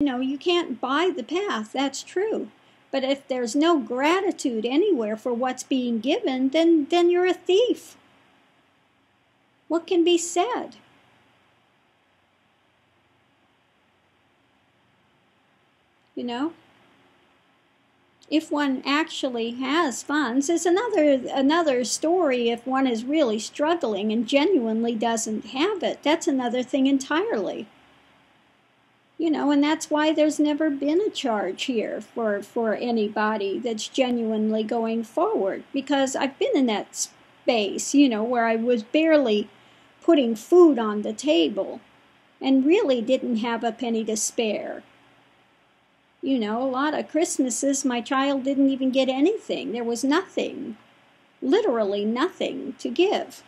You can't buy the path, that's true. But if there's no gratitude anywhere for what's being given, then you're a thief. What can be said? If one actually has funds, it's another story. If one is really struggling and genuinely doesn't have it, that's another thing entirely. And that's why there's never been a charge here for anybody that's genuinely going forward. Because I've been in that space, where I was barely putting food on the table and really didn't have a penny to spare. A lot of Christmases, my child didn't even get anything. There was nothing, literally nothing to give.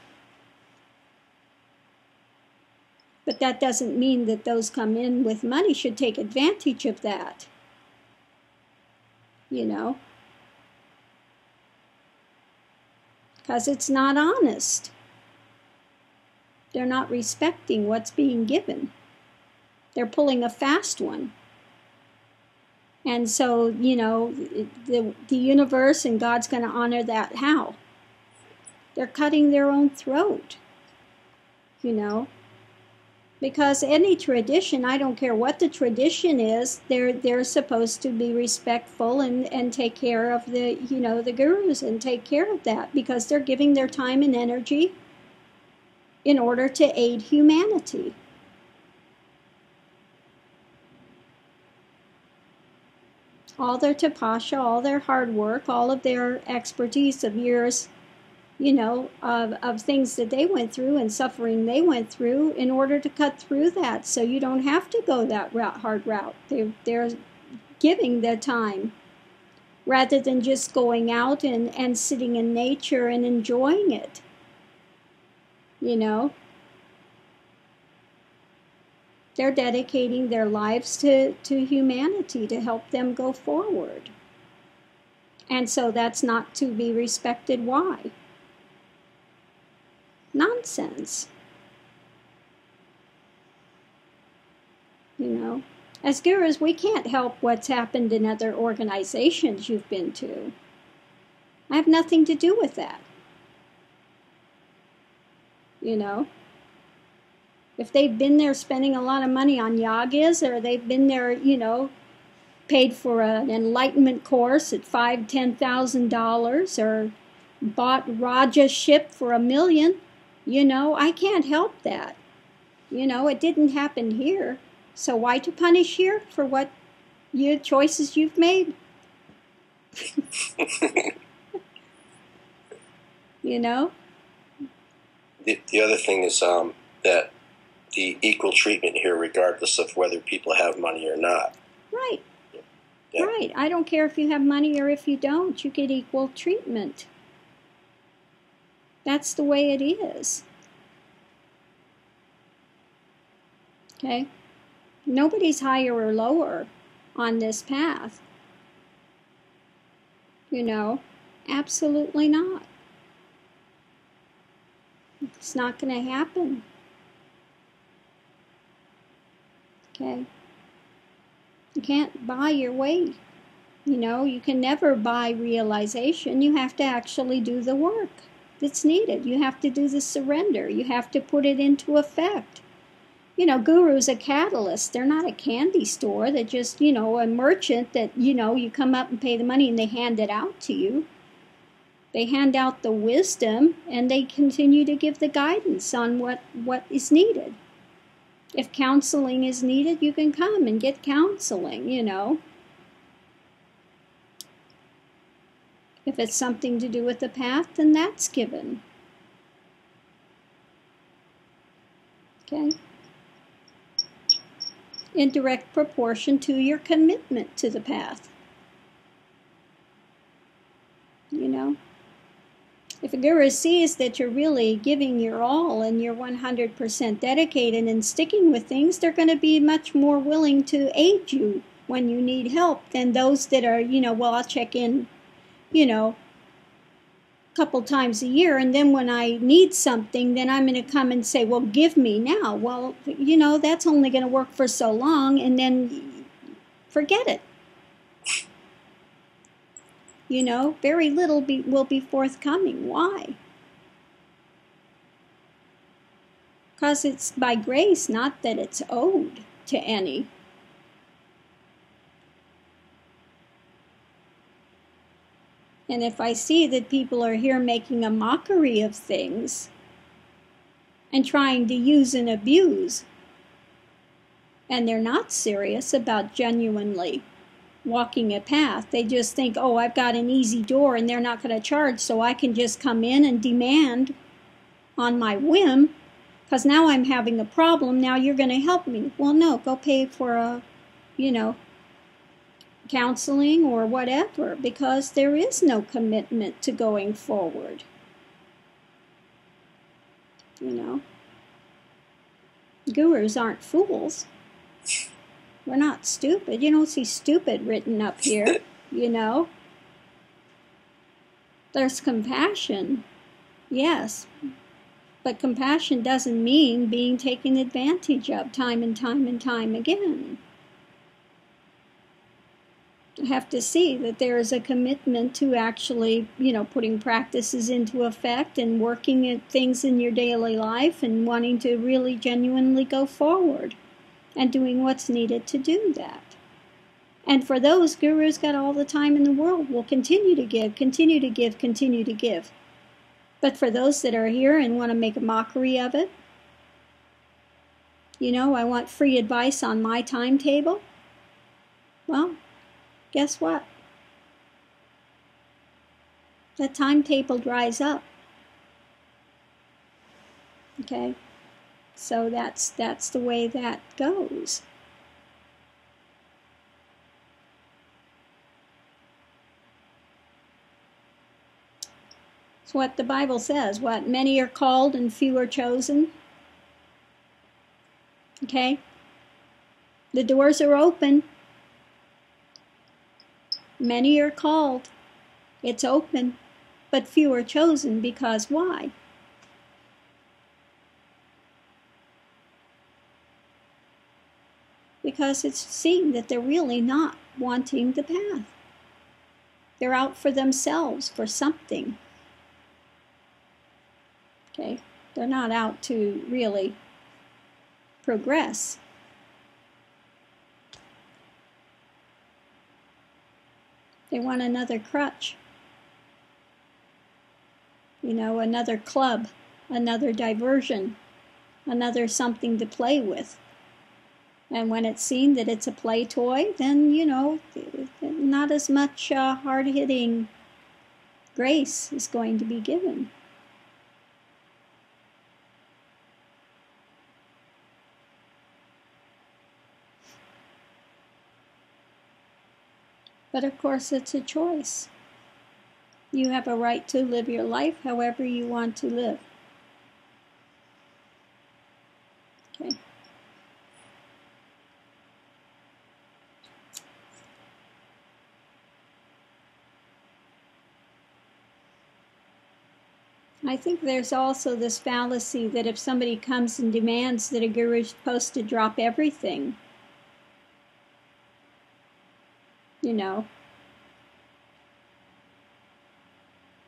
But that doesn't mean that those come in with money should take advantage of that. Because it's not honest. They're not respecting what's being given. They're pulling a fast one. And so, the universe and God's going to honor that how? They're cutting their own throat, Because any tradition, I don't care what the tradition is, they're supposed to be respectful and take care of the gurus and take care of that because they're giving their time and energy in order to aid humanity. All their tapasya, all their hard work, all of their expertise of years, of things that they went through and suffering they went through in order to cut through that. So you don't have to go that hard route. They're giving their time rather than just going out and sitting in nature and enjoying it. They're dedicating their lives to humanity to help them go forward. And so that's not to be respected. Why? Nonsense. As gurus, we can't help what's happened in other organizations you've been to. I have nothing to do with that. If they've been there spending a lot of money on yagas, or they've been there, paid for an enlightenment course at $5,000-$10,000, or bought Raja's ship for $1 million, I can't help that. It didn't happen here. So why to punish here for what choices you've made? The other thing is that the equal treatment here, regardless of whether people have money or not. Right. Yeah. Right. I don't care if you have money or if you don't. You get equal treatment. That's the way it is. Okay? Nobody's higher or lower on this path. Absolutely not. It's not going to happen. Okay? You can't buy your way. You can never buy realization. You have to actually do the work that's needed. You have to do the surrender. You have to put it into effect. Guru's a catalyst. They're not a candy store. They're just, a merchant that, you come up and pay the money and they hand it out to you. They hand out the wisdom and they continue to give the guidance on what is needed. If counseling is needed, you can come and get counseling, If it's something to do with the path, then that's given. Okay? In direct proportion to your commitment to the path. If a guru sees that you're really giving your all and you're 100% dedicated and sticking with things, they're going to be much more willing to aid you when you need help than those that are, I'll check in, a couple times a year, and then when I need something, then I'm going to come and say, well, give me now. Well, that's only going to work for so long, and then, forget it. Very little will be forthcoming. Why? Because it's by grace, not that it's owed to any. And if I see that people are here making a mockery of things and trying to use and abuse, and they're not serious about genuinely walking a path, they just think, oh, I've got an easy door and they're not going to charge, so I can just come in and demand on my whim, because now I'm having a problem, now you're going to help me. Well, no, go pay for counseling or whatever, because there is no commitment to going forward. Gurus aren't fools. We're not stupid. You don't see stupid written up here, There's compassion, yes, but compassion doesn't mean being taken advantage of time and time and time again. You have to see that there is a commitment to actually, putting practices into effect and working at things in your daily life and wanting to really genuinely go forward and doing what's needed to do that. And for those, gurus got all the time in the world, will continue to give, continue to give, continue to give. But for those that are here and want to make a mockery of it, I want free advice on my timetable. Well, guess what? That timetable dries up. Okay? So that's the way that goes. It's what the Bible says. What? Many are called and few are chosen. Okay? The doors are open. Many are called. It's open. But few are chosen, because why? Because it's seen that they're really not wanting the path. They're out for themselves, for something. Okay? They're not out to really progress. They want another crutch. Another club, another diversion, another something to play with. And when it's seen that it's a play toy, then, not as much hard-hitting grace is going to be given. But of course, it's a choice. You have a right to live your life however you want to live. Okay. I think there's also this fallacy that if somebody comes and demands that a guru is supposed to drop everything,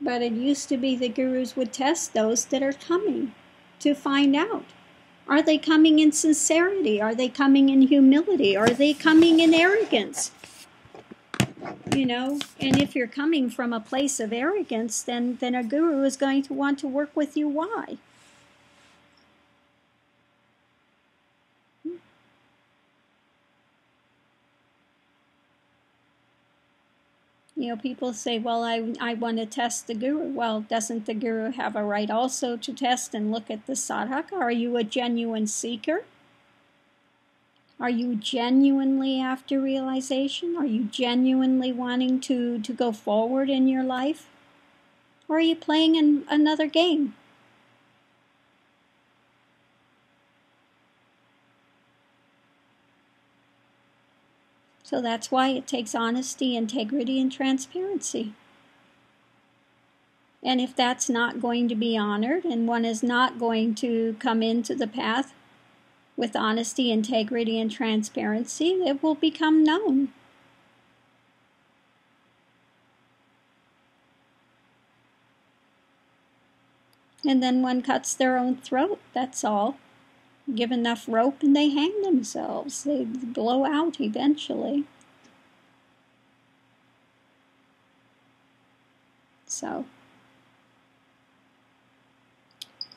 But it used to be the gurus would test those that are coming to find out. Are they coming in sincerity? Are they coming in humility? Are they coming in arrogance? And if you're coming from a place of arrogance, then a guru is going to want to work with you. Why? People say, well, I want to test the guru. Well, doesn't the guru have a right also to test and look at the sadhaka? Are you a genuine seeker? Are you genuinely after realization? Are you genuinely wanting to go forward in your life? Or are you playing another game? So that's why it takes honesty, integrity, and transparency. And if that's not going to be honored and one is not going to come into the path with honesty, integrity, and transparency, it will become known. And then one cuts their own throat, that's all. Give enough rope and they hang themselves. They blow out eventually. So,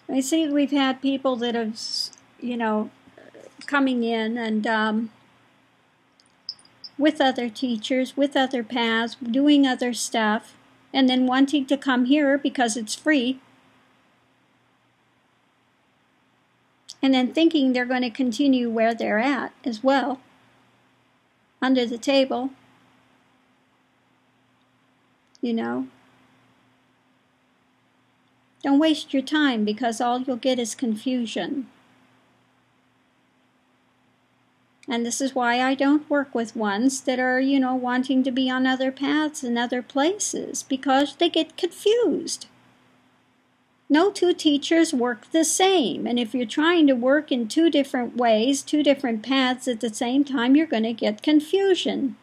I see we've had people that have, coming in and with other teachers, with other paths, doing other stuff, and then wanting to come here because it's free, and then thinking they're going to continue where they're at as well, under the table, Don't waste your time, because all you'll get is confusion. And this is why I don't work with ones that are, wanting to be on other paths and other places, because they get confused. No two teachers work the same, and if you're trying to work in two different ways, two different paths at the same time, you're going to get confusion.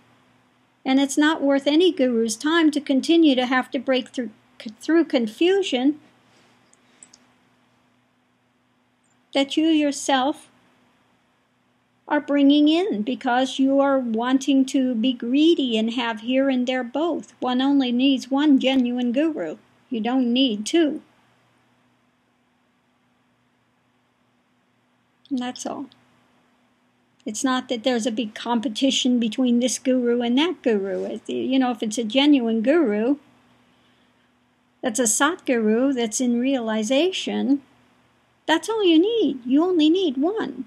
And it's not worth any guru's time to continue to have to break through confusion that you yourself are bringing in, because you are wanting to be greedy and have here and there both. One only needs one genuine guru. You don't need two. And that's all. It's not that there's a big competition between this guru and that guru. If it's a genuine guru, that's a Satguru that's in realization, that's all you need. You only need one.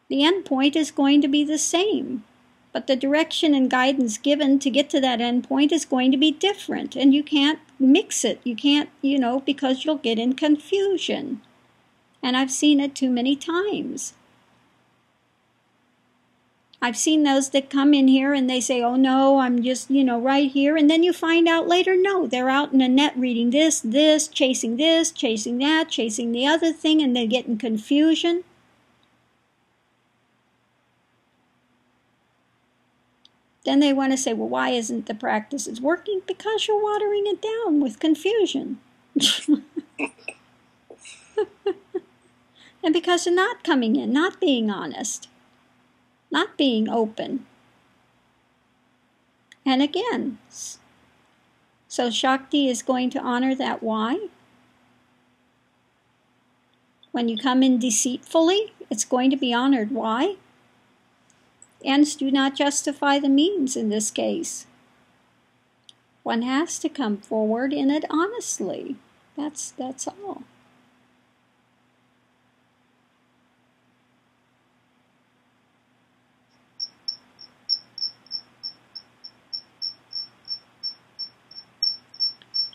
The end point is going to be the same, but the direction and guidance given to get to that end point is going to be different, and you can't mix it. You can't, because you'll get in confusion. And I've seen it too many times. I've seen those that come in here and they say, oh no, I'm just, right here. And then you find out later, no, they're out in the net reading this, chasing that, chasing the other thing, and they get in confusion. Then they want to say, well, why isn't the practices working? Because you're watering it down with confusion. And because you're not coming in, not being honest, not being open. And again, so Shakti is going to honor that why. When you come in deceitfully, it's going to be honored why. Ends do not justify the means in this case. One has to come forward in it honestly. That's all.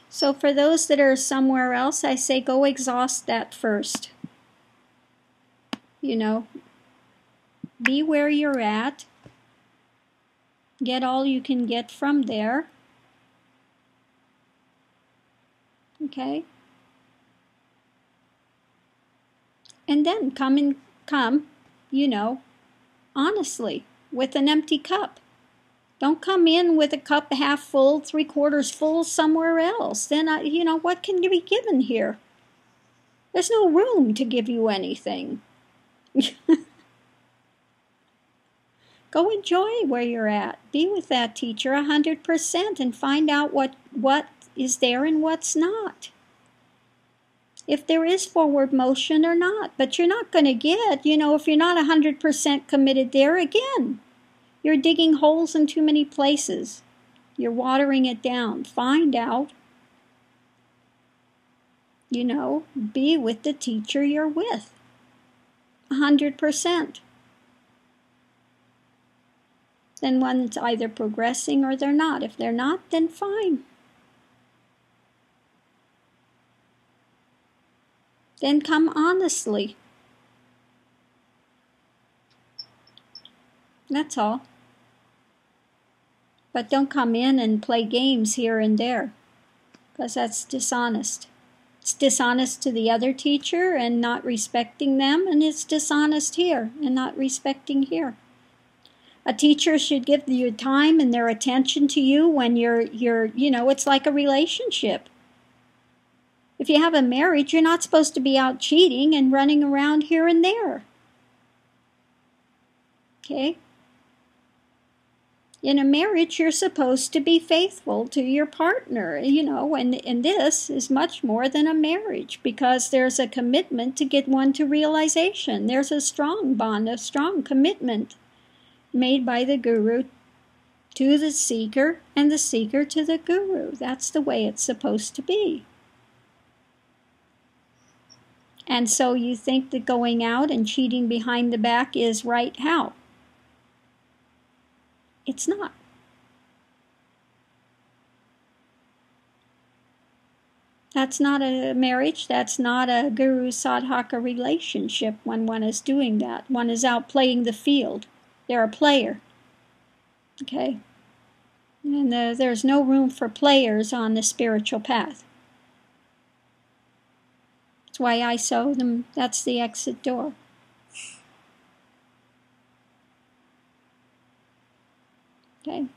So for those that are somewhere else, I say go exhaust that first. Be where you're at. Get all you can get from there. Okay? And then come, honestly, with an empty cup. Don't come in with a cup half full, 3/4 full somewhere else. Then, what can you be given here? There's no room to give you anything. Go enjoy where you're at. Be with that teacher 100% and find out what is there and what's not. If there is forward motion or not. But you're not going to get, if you're not 100% committed there, again, you're digging holes in too many places. You're watering it down. Find out, be with the teacher you're with. 100%. Then one's either progressing or they're not. If they're not, then fine. Then come honestly. That's all. But don't come in and play games here and there, because that's dishonest. It's dishonest to the other teacher and not respecting them, and it's dishonest here and not respecting here. A teacher should give your time and their attention to you when you're it's like a relationship. If you have a marriage, you're not supposed to be out cheating and running around here and there. Okay? In a marriage, you're supposed to be faithful to your partner, and this is much more than a marriage because there's a commitment to get one to realization. There's a strong bond, a strong commitment made by the guru to the seeker and the seeker to the guru. That's the way it's supposed to be. And so you think that going out and cheating behind the back is right? How? It's not. That's not a marriage. That's not a guru-sadhaka relationship when one is doing that. One is out playing the field. They're a player. Okay? And there's no room for players on the spiritual path. That's why I show them that's the exit door. Okay?